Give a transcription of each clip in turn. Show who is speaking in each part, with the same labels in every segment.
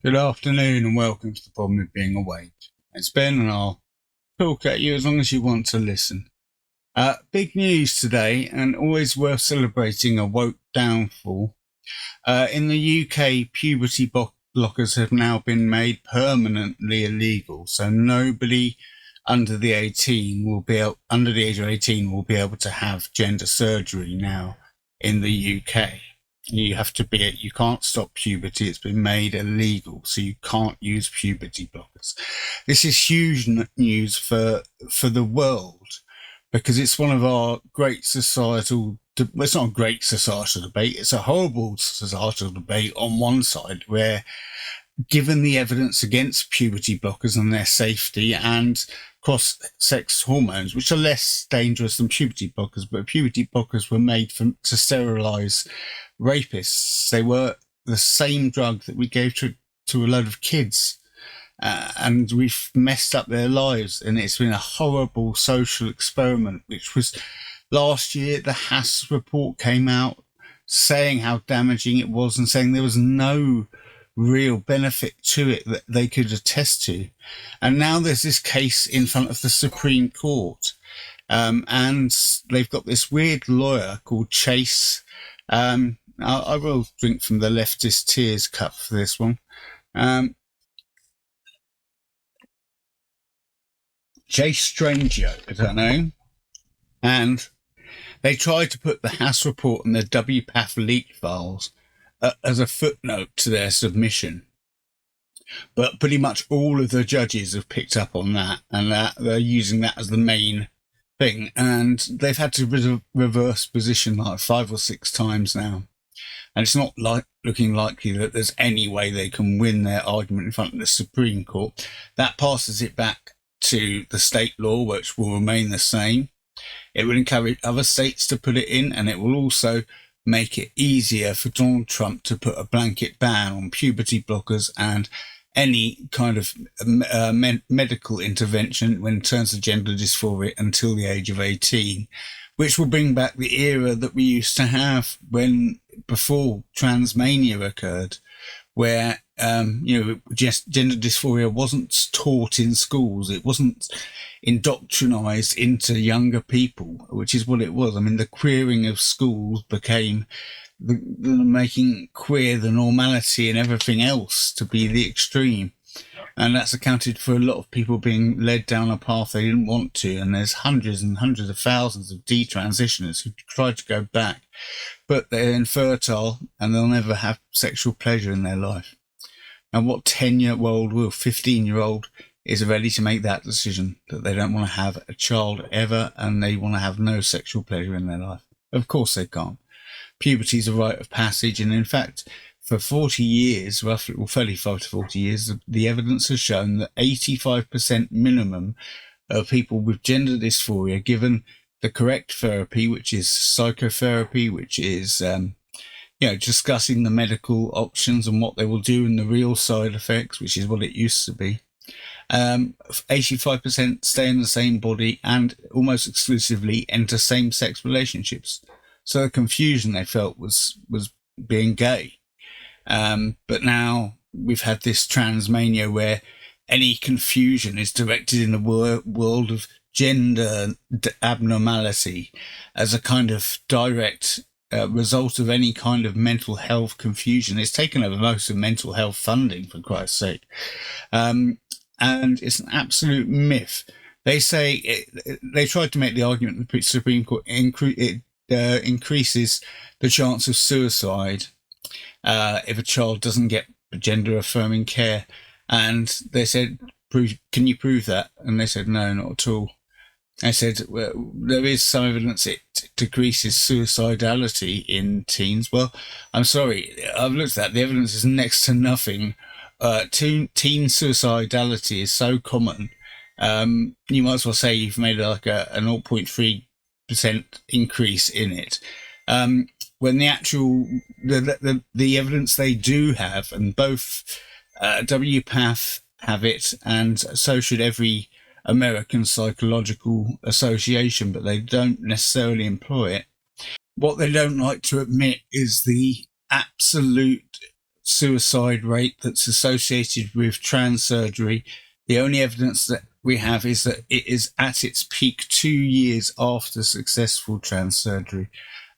Speaker 1: Good afternoon and welcome to the problem with being awake. It's Ben and I'll talk at you as long as you want to listen. Big news today and always worth celebrating a woke downfall. In the UK, puberty blockers have now been made permanently illegal, so nobody under the age of 18 will be able to have gender surgery now in the UK. You can't stop puberty. It's been made illegal, so you can't use puberty blockers. This is huge news for the world because it's one of our great societal, well, it's not a great societal debate. It's a horrible societal debate on one side where, given the evidence against puberty blockers and their safety and cross-sex hormones, which are less dangerous than puberty blockers, but puberty blockers were made to sterilize rapists. They were the same drug that we gave to a load of kids. And we've messed up their lives, and it's been a horrible social experiment, which was last year. The Haas report came out saying how damaging it was and saying there was no real benefit to it that they could attest to. And now there's this case in front of the Supreme Court. And they've got this weird lawyer called Chase. I will drink from the leftist tears cup for this one. Chase Stranger, I don't know. And they tried to put the Haas report and the WPATH leak files as a footnote to their submission. But pretty much all of the judges have picked up on that, and that they're using that as the main thing. And they've had to reverse position like 5 or 6 times now. And it's not looking likely that there's any way they can win their argument in front of the Supreme Court. That passes it back to the state law, which will remain the same. It will encourage other states to put it in, and it will also make it easier for Donald Trump to put a blanket ban on puberty blockers and any kind of medical intervention when it turns to gender dysphoria until the age of 18, which will bring back the era that we used to have before transmania occurred, where just gender dysphoria wasn't taught in schools. It wasn't indoctrinized into younger people, which is what it was. I mean, the queering of schools became the making queer the normality and everything else to be the extreme. And that's accounted for a lot of people being led down a path they didn't want to. And there's hundreds and hundreds of thousands of detransitioners who try to go back, but they're infertile and they'll never have sexual pleasure in their life. And what 10-year-old or 15-year-old is ready to make that decision that they don't want to have a child ever and they want to have no sexual pleasure in their life? Of course they can't. Puberty is a rite of passage, and in fact, for 40 years, roughly, well, 35 to 40 years, the evidence has shown that 85% minimum of people with gender dysphoria, given the correct therapy, which is psychotherapy, which is discussing the medical options and what they will do and the real side effects, which is what it used to be. 85% stay in the same body and almost exclusively enter same-sex relationships. So the confusion they felt was being gay. But now we've had this transmania where any confusion is directed in the world of gender abnormality as a kind of direct result of any kind of mental health confusion. It's taken over most of mental health funding, for Christ's sake. And it's an absolute myth. They say they tried to make the argument that the Supreme Court increases the chance of suicide if a child doesn't get gender affirming care. And they said, can you prove that? And they said, no, not at all. I said, well, there is some evidence it decreases suicidality in teens. Well, I'm sorry, I've looked at that. The evidence is next to nothing. Teen suicidality is so common. You might as well say you've made like a 0.3% increase in it. When the actual, the evidence they do have, and both WPATH have it, and so should every American Psychological Association, but they don't necessarily employ it. What they don't like to admit is the absolute suicide rate that's associated with trans surgery. The only evidence that we have is that it is at its peak 2 years after successful trans surgery.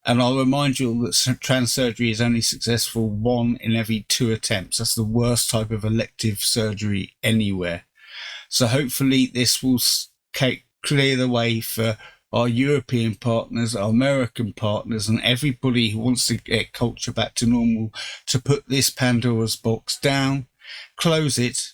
Speaker 1: And I'll remind you all that trans surgery is only successful 1 in every 2 attempts. That's the worst type of elective surgery anywhere. So hopefully this will clear the way for our European partners, our American partners, and everybody who wants to get culture back to normal to put this Pandora's box down, close it,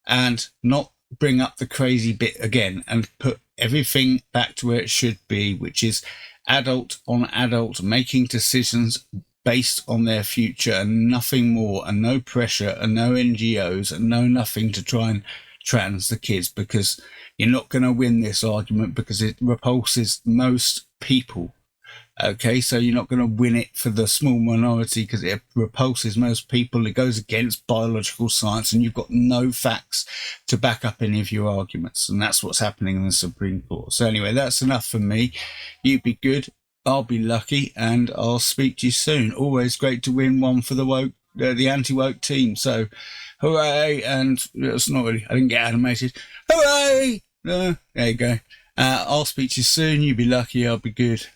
Speaker 1: and not bring up the crazy bit again, and put everything back to where it should be, which is adult on adult making decisions based on their future and nothing more, and no pressure and no NGOs and no nothing to try and trans the kids, because you're not going to win this argument because it repulses most people. Okay, so you're not going to win it for the small minority because it repulses most people. It goes against biological science, and you've got no facts to back up any of your arguments. And that's what's happening in the Supreme Court. So anyway, that's enough from me. You be good, I'll be lucky, and I'll speak to you soon. Always great to win one for the woke, the anti-woke team. So hooray. And it's not really, I didn't get animated. Hooray! There you go. I'll speak to you soon. You be lucky, I'll be good.